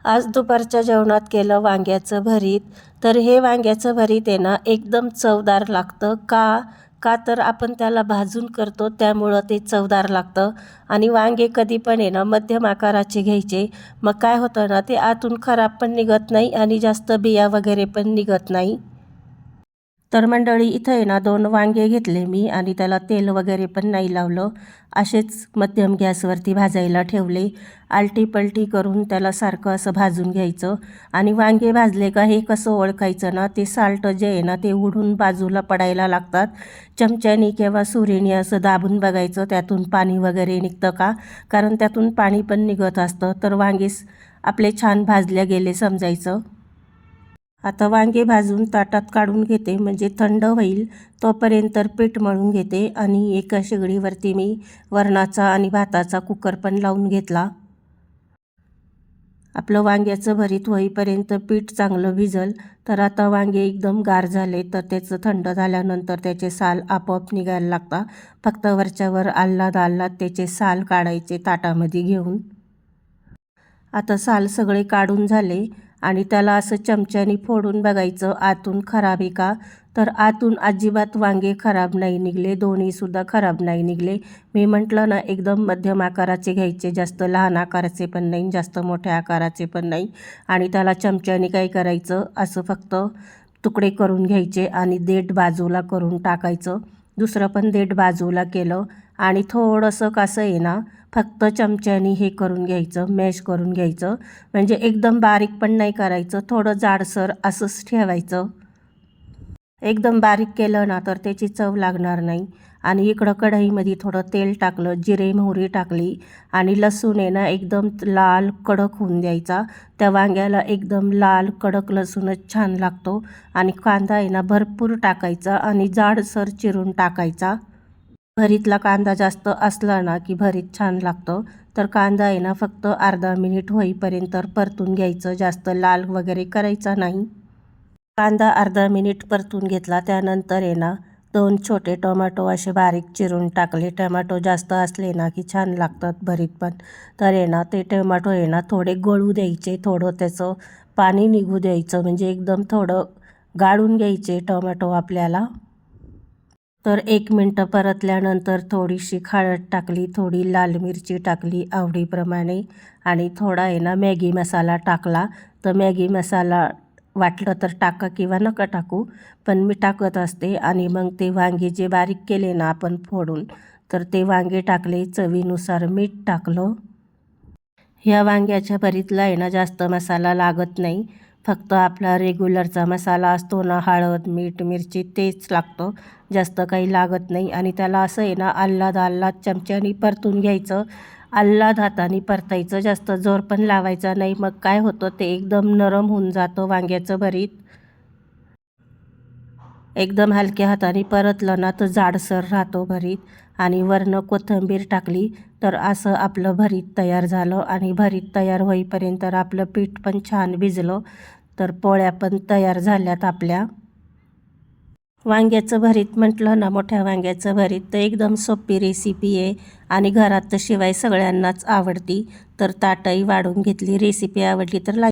आज दुपारच्या जेवणात केलं वांग्याचं भरीत. तर हे वांग्याचं भरीत आहे ना एकदम चवदार लागतं. का तर आपण त्याला भाजून करतो त्यामुळं ते चवदार लागतं. आणि वांगे कधी पण आहे ना मध्यम आकाराचे घ्यायचे. मग काय होतं ना ते आतून खराब पण निघत नाही आणि जास्त बिया वगैरे पण निघत नाही. तर मंडळी इथं आहे ना 2 वांगे घेतले मी आणि त्याला तेल वगैरे पण नाही लावलं. असेच मध्यम गॅसवरती भाजायला ठेवले. आलटी-पलटी करून त्याला सारखं असं भाजून घ्यायचं. आणि वांगे भाजले का हे कसं ओळखायचं ना, ते साल्ट जे आहे ना ते उडून बाजूला पडायला लागतात. चमच्यानी किंवा सुरीने असं दाबून बघायचं त्यातून पाणी वगैरे निघतं का, कारण त्यातून पाणी पण निघत असतं. तर वांगे आपले छान भाजले गेले समजायचं. आता वांगे भाजून ताटात काढून घेते म्हणजे थंड होईल तोपर्यंत पीठ मळून घेते. आणि एका शेगडीवरती मी वरणाचा आणि भाताचा कुकर पण लावून घेतला. आपलं वांग्याचं भरीत होईपर्यंत पीठ चांगलं भिजल. तर आता वांगे एकदम गार झाले तर त्याचं थंड झाल्यानंतर त्याचे साल आपोआप निघायला लागतात. फक्त वरच्यावर आल्लाद त्याचे साल काढायचे ताटामध्ये घेऊन. आता साल सगळे काढून झाले आणि त्याला असं चमच्याने फोडून बघायचं आतून खराब आहे का. तर आतून अजिबात वांगे खराब नाही निघले, दोन्हीसुद्धा खराब नाही निघले. मी म्हटलं ना एकदम मध्यम आकाराचे घ्यायचे, जास्त लहान आकाराचे पण नाही, जास्त मोठ्या आकाराचे पण नाही. आणि त्याला चमच्याने काय करायचं असं फक्त तुकडे करून घ्यायचे आणि देठ बाजूला करून टाकायचं. दुसरं पण देठ बाजूला केलं आणि थोडंसं कसं आहे ना फक्त चमच्याने हे करून घ्यायचं, मॅश करून घ्यायचं. म्हणजे एकदम बारीक पण नाही करायचं, थोडं जाडसर असंच ठेवायचं. एकदम बारीक केलं ना तर त्याची चव लागणार नाही. आणि इकडं कढईमध्ये थोडं तेल टाकलं, जिरे मोहरी टाकली आणि लसूण आहे ना एकदम लाल कडक होऊन द्यायचा. त्या वांग्याला एकदम लाल कडक लसूणच छान लागतो. आणि कांदा आहे ना भरपूर टाकायचा आणि जाडसर चिरून टाकायचा. भरीतला कांदा जास्त असला ना की भरीत छान लागतं. तर कांदा आहे ना फक्त अर्धा मिनिट होईपर्यंत परतून घ्यायचं, जास्त लाल वगैरे करायचा नाही. कांदा अर्धा मिनिट परतून घेतला. त्यानंतर आहे ना 2 छोटे टोमॅटो असे बारीक चिरून टाकले. टोमॅटो जास्त असले ना की छान लागतात भरीत पण. तर आहे ना ते टोमॅटो आहे ना थोडे गळू द्यायचे, थोडं त्याचं पाणी निघू द्यायचं, म्हणजे एकदम थोडं गाळून घ्यायचे टोमॅटो आपल्याला. तर 1 मिनटं परतल्यानंतर थोडीशी हळद टाकली, थोडी लाल मिरची टाकली आवडीप्रमाणे आणि थोडा आहे ना मॅगी मसाला टाकला. तर मॅगी मसाला वाटलं तर टाका किंवा नका टाकू, पण मी टाकत असते. आणि मग ते वांगे जे बारीक केले ना आपण फोडून, तर ते वांगे टाकले, चवीनुसार मीठ टाकलं. ह्या वांग्याच्या भरीतला आहे ना जास्त मसाला लागत नाही, फक्त आपला रेग्युलरचा मसाला असतो ना हळद मीठ मिरची तेच लागतं, जास्त काही लागत नाही. आणि त्याला असं आहे ना आल्लाद चमच्याने परतून घ्यायचं. आल्लाद हाताने परतायचं, जास्त जोर पण लावायचा नाही. मग काय होतं ते एकदम नरम होऊन जातं वांग्याचं भरीत. एकदम हलक्या हाताने परतलं ना तर जाडसर राहतो भरीत. आणि वरनं कोथिंबीर टाकली तर असं आपलं भरीत तयार झालं. आणि भरीत तयार होईपर्यंत आपलं पीठ पण छान भिजलं. तर पोळ्या पण तयार झाल्यात आपल्या. वांग्याचं भरीत म्हटलं ना, मोठ्या वांग्याचं भरीत तर एकदम सोपी रेसिपी आहे आणि घरात तर शिवाय सगळ्यांनाच आवडती. तर ताटही वाढून घेतली. रेसिपी आवडली तर लाईक